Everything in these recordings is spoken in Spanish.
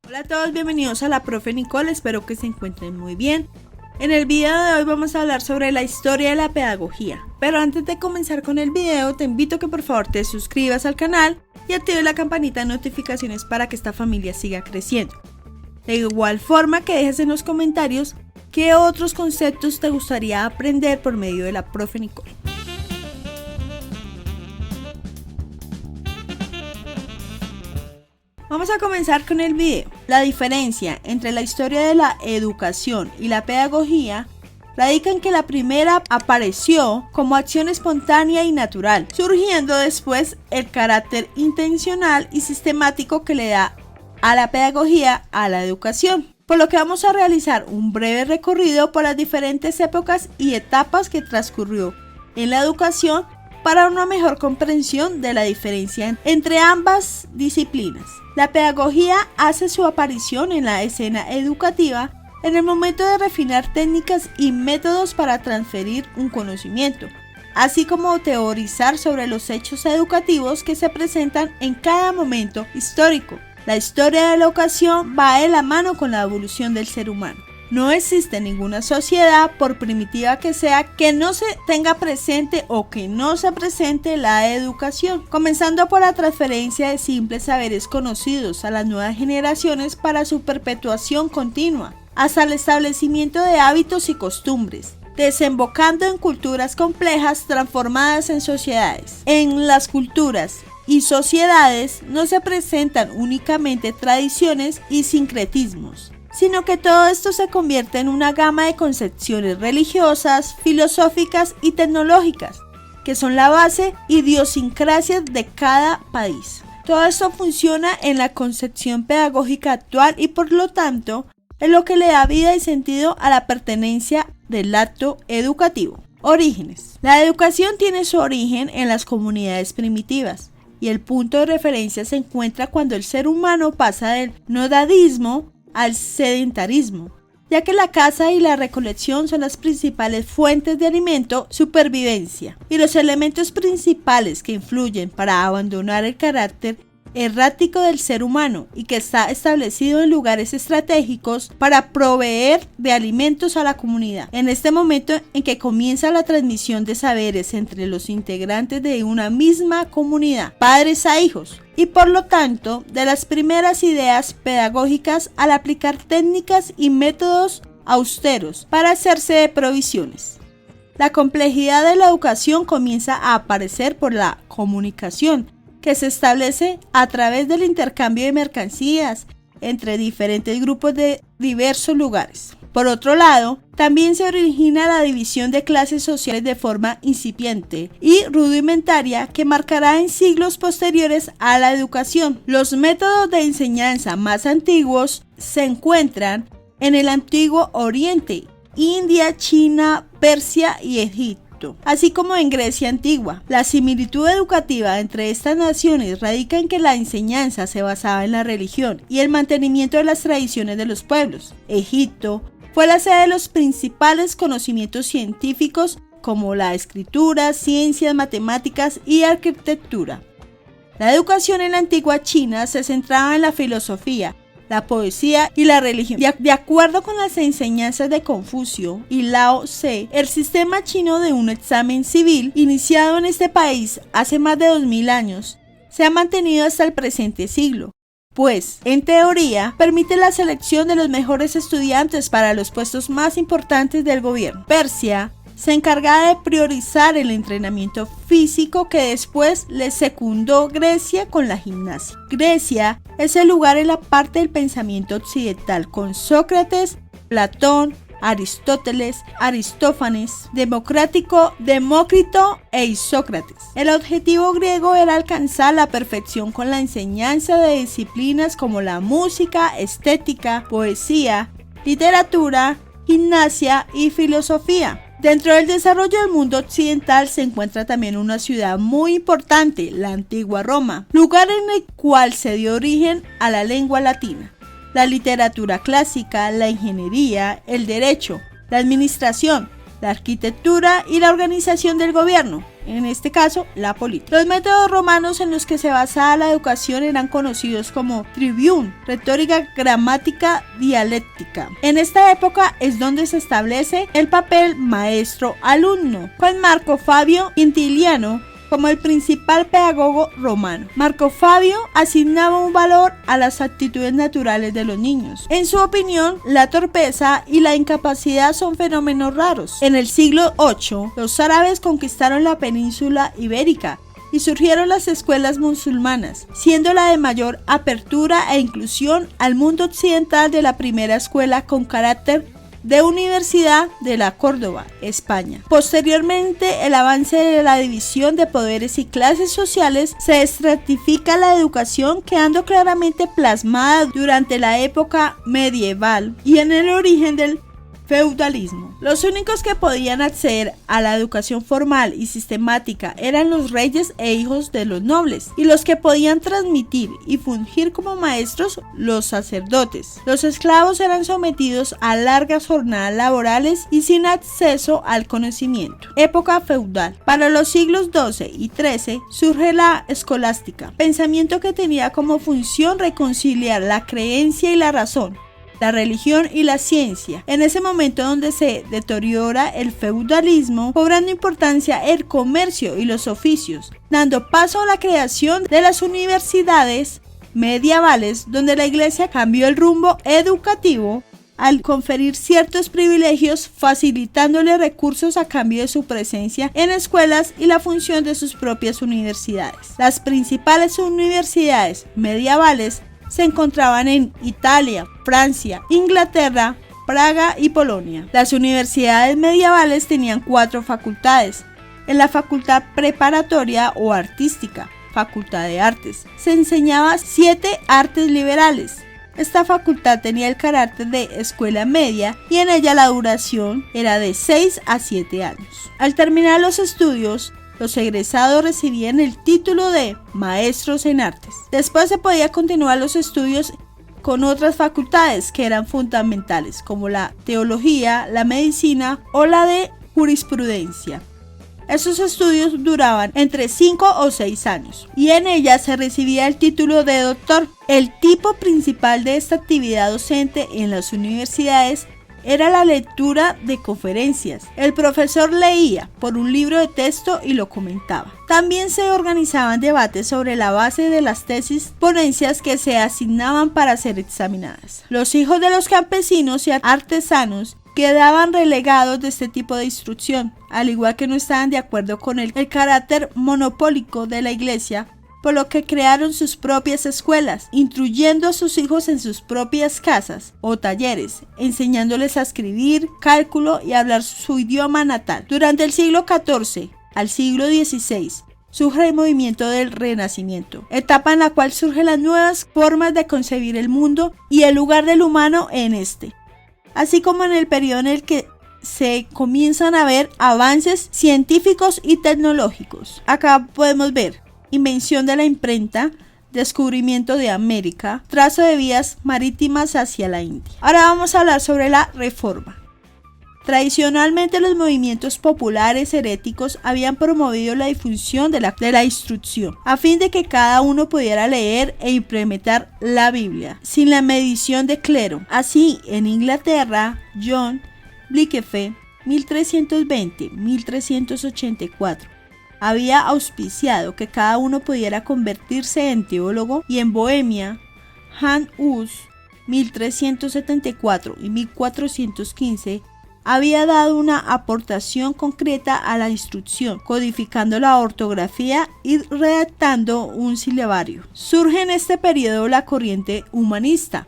Hola a todos, bienvenidos a la Profe Nicole, espero que se encuentren muy bien. En el video de hoy vamos a hablar sobre la historia de la pedagogía, pero antes de comenzar con el video te invito a que por favor te suscribas al canal y actives la campanita de notificaciones para que esta familia siga creciendo. De igual forma que dejes en los comentarios qué otros conceptos te gustaría aprender por medio de la Profe Nicole. Vamos a comenzar con el video. La diferencia entre la historia de la educación y la pedagogía radica en que la primera apareció como acción espontánea y natural, surgiendo después el carácter intencional y sistemático que le da a la pedagogía a la educación. Por lo que vamos a realizar un breve recorrido por las diferentes épocas y etapas que transcurrió en la educación para una mejor comprensión de la diferencia entre ambas disciplinas. La pedagogía hace su aparición en la escena educativa en el momento de refinar técnicas y métodos para transferir un conocimiento, así como teorizar sobre los hechos educativos que se presentan en cada momento histórico. La historia de la educación va de la mano con la evolución del ser humano. No existe ninguna sociedad, por primitiva que sea, que no se tenga presente o que no se presente la educación, comenzando por la transferencia de simples saberes conocidos a las nuevas generaciones para su perpetuación continua, hasta el establecimiento de hábitos y costumbres, desembocando en culturas complejas transformadas en sociedades. En las culturas y sociedades no se presentan únicamente tradiciones y sincretismos, sino que todo esto se convierte en una gama de concepciones religiosas, filosóficas y tecnológicas, que son la base idiosincrasia de cada país. Todo esto funciona en la concepción pedagógica actual y por lo tanto es lo que le da vida y sentido a la pertenencia del acto educativo. Orígenes. La educación tiene su origen en las comunidades primitivas y el punto de referencia se encuentra cuando el ser humano pasa del nomadismo al sedentarismo, ya que la caza y la recolección son las principales fuentes de alimento, supervivencia, y los elementos principales que influyen para abandonar el carácter errático del ser humano y que está establecido en lugares estratégicos para proveer de alimentos a la comunidad. En este momento en que comienza la transmisión de saberes entre los integrantes de una misma comunidad, padres a hijos, y por lo tanto de las primeras ideas pedagógicas al aplicar técnicas y métodos austeros para hacerse de provisiones. La complejidad de la educación comienza a aparecer por la comunicación, que se establece a través del intercambio de mercancías entre diferentes grupos de diversos lugares. Por otro lado, también se origina la división de clases sociales de forma incipiente y rudimentaria que marcará en siglos posteriores a la educación. Los métodos de enseñanza más antiguos se encuentran en el Antiguo Oriente, India, China, Persia y Egipto, así como en Grecia antigua. La similitud educativa entre estas naciones radica en que la enseñanza se basaba en la religión y el mantenimiento de las tradiciones de los pueblos. Egipto fue la sede de los principales conocimientos científicos como la escritura, ciencias, matemáticas y arquitectura. La educación en la antigua China se centraba en la filosofía, la poesía y la religión. De acuerdo con las enseñanzas de Confucio y Lao Tse, el sistema chino de un examen civil, iniciado en este país hace más de 2000 años, se ha mantenido hasta el presente siglo, pues, en teoría, permite la selección de los mejores estudiantes para los puestos más importantes del gobierno. Persia se encargaba de priorizar el entrenamiento físico que después le secundó Grecia con la gimnasia. Grecia es el lugar en la parte del pensamiento occidental con Sócrates, Platón, Aristóteles, Aristófanes, Demócrito e Isócrates. El objetivo griego era alcanzar la perfección con la enseñanza de disciplinas como la música, estética, poesía, literatura, gimnasia y filosofía. Dentro del desarrollo del mundo occidental se encuentra también una ciudad muy importante, la antigua Roma, lugar en el cual se dio origen a la lengua latina, la literatura clásica, la ingeniería, el derecho, la administración, la arquitectura y la organización del gobierno. en este caso la política. Los métodos romanos en los que se basaba la educación eran conocidos como trivium, retórica, gramática, dialéctica. En esta época es donde se establece el papel maestro-alumno, con Marco Fabio Quintiliano como el principal pedagogo romano. Marco Fabio asignaba un valor a las actitudes naturales de los niños. En su opinión, la torpeza y la incapacidad son fenómenos raros. En el siglo VIII, los árabes conquistaron la península ibérica y surgieron las escuelas musulmanas, siendo la de mayor apertura e inclusión al mundo occidental de la primera escuela con carácter de Universidad de la Córdoba, España. Posteriormente, el avance de la división de poderes y clases sociales se estratifica la educación, quedando claramente plasmada durante la época medieval y en el origen del feudalismo. Los únicos que podían acceder a la educación formal y sistemática eran los reyes e hijos de los nobles, y los que podían transmitir y fungir como maestros, los sacerdotes. Los esclavos eran sometidos a largas jornadas laborales y sin acceso al conocimiento. Época feudal. Para los siglos XII y XIII surge la escolástica, pensamiento que tenía como función reconciliar la creencia y la razón, la religión y la ciencia. En ese momento donde se deteriora el feudalismo, cobrando importancia el comercio y los oficios, dando paso a la creación de las universidades medievales, donde la Iglesia cambió el rumbo educativo al conferir ciertos privilegios, facilitándole recursos a cambio de su presencia en escuelas y la función de sus propias universidades. Las principales universidades medievales se encontraban en Italia, Francia, Inglaterra, Praga y Polonia. Las universidades medievales tenían 4 facultades. En la facultad preparatoria o artística, facultad de artes, se enseñaba 7 artes liberales. Esta facultad tenía el carácter de escuela media y en ella la duración era de 6 a 7 años. Al terminar los estudios, los egresados recibían el título de maestros en artes. Después se podía continuar los estudios con otras facultades que eran fundamentales, como la teología, la medicina o la de jurisprudencia. Esos estudios duraban entre 5 o 6 años y en ellas se recibía el título de doctor. El tipo principal de esta actividad docente en las universidades era la lectura de conferencias. El profesor leía por un libro de texto y lo comentaba. También se organizaban debates sobre la base de las tesis, ponencias que se asignaban para ser examinadas. Los hijos de los campesinos y artesanos quedaban relegados de este tipo de instrucción, al igual que no estaban de acuerdo con el carácter monopólico de la Iglesia, por lo que crearon sus propias escuelas, instruyendo a sus hijos en sus propias casas o talleres, enseñándoles a escribir, cálculo y hablar su idioma natal. Durante el siglo XIV al siglo XVI surge el movimiento del Renacimiento, etapa en la cual surgen las nuevas formas de concebir el mundo y el lugar del humano en este, así como en el periodo en el que se comienzan a ver avances científicos y tecnológicos. Acá podemos ver invención de la imprenta, descubrimiento de América, trazo de vías marítimas hacia la India. Ahora vamos a hablar sobre la Reforma. Tradicionalmente los movimientos populares heréticos habían promovido la difusión de la instrucción, a fin de que cada uno pudiera leer e implementar la Biblia, sin la medición de clero. Así, en Inglaterra, John Wycliffe, 1320-1384, había auspiciado que cada uno pudiera convertirse en teólogo, y en Bohemia, Jan Hus, 1374 y 1415, había dado una aportación concreta a la instrucción, codificando la ortografía y redactando un silabario. Surge en este periodo la corriente humanista,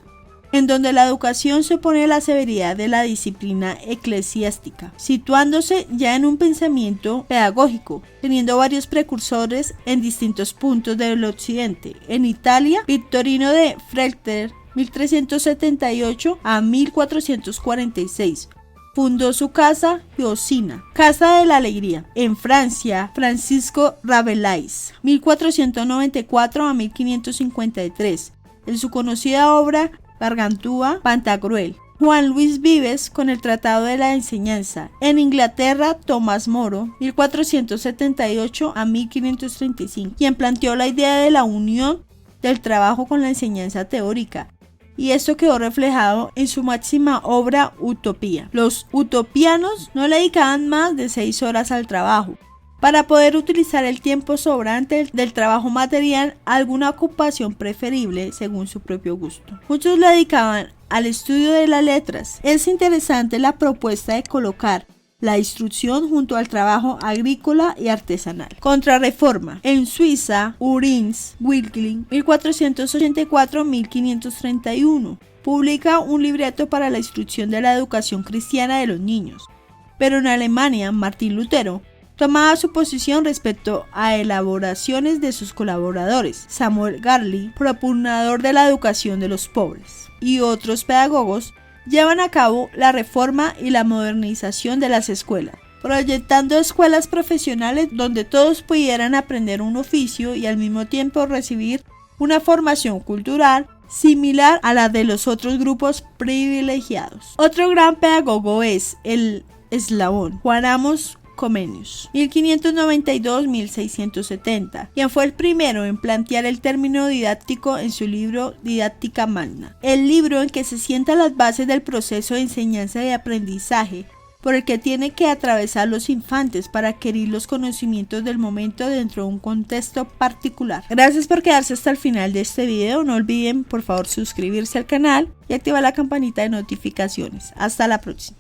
en donde la educación se opone a la severidad de la disciplina eclesiástica, situándose ya en un pensamiento pedagógico, teniendo varios precursores en distintos puntos del occidente. En Italia, Victorino de Fretter, 1378 a 1446, fundó su casa Giosina, Casa de la Alegría. En Francia, Francisco Rabelais, 1494 a 1553, en su conocida obra Gargantúa, Pantagruel, Juan Luis Vives con el Tratado de la Enseñanza. En Inglaterra, Tomás Moro, 1478 a 1535, quien planteó la idea de la unión del trabajo con la enseñanza teórica, y esto quedó reflejado en su máxima obra Utopía. Los utopianos no le dedicaban más de 6 horas al trabajo, para poder utilizar el tiempo sobrante del trabajo material a alguna ocupación preferible según su propio gusto. Muchos le dedicaban al estudio de las letras. Es interesante la propuesta de colocar la instrucción junto al trabajo agrícola y artesanal. Contrarreforma. En Suiza, Urins Wilkling, 1484-1531, publica un libreto para la instrucción de la educación cristiana de los niños. Pero en Alemania, Martín Lutero tomaba su posición respecto a elaboraciones de sus colaboradores, Samuel Garley, propugnador de la educación de los pobres, y otros pedagogos llevan a cabo la reforma y la modernización de las escuelas, proyectando escuelas profesionales donde todos pudieran aprender un oficio y al mismo tiempo recibir una formación cultural similar a la de los otros grupos privilegiados. Otro gran pedagogo es el eslabón Juan Amos Comenius, 1592-1670, quien fue el primero en plantear el término didáctico en su libro Didáctica Magna, el libro en que se sientan las bases del proceso de enseñanza y aprendizaje por el que tienen que atravesar los infantes para adquirir los conocimientos del momento dentro de un contexto particular. Gracias por quedarse hasta el final de este video. No olviden por favor suscribirse al canal y activar la campanita de notificaciones. Hasta la próxima.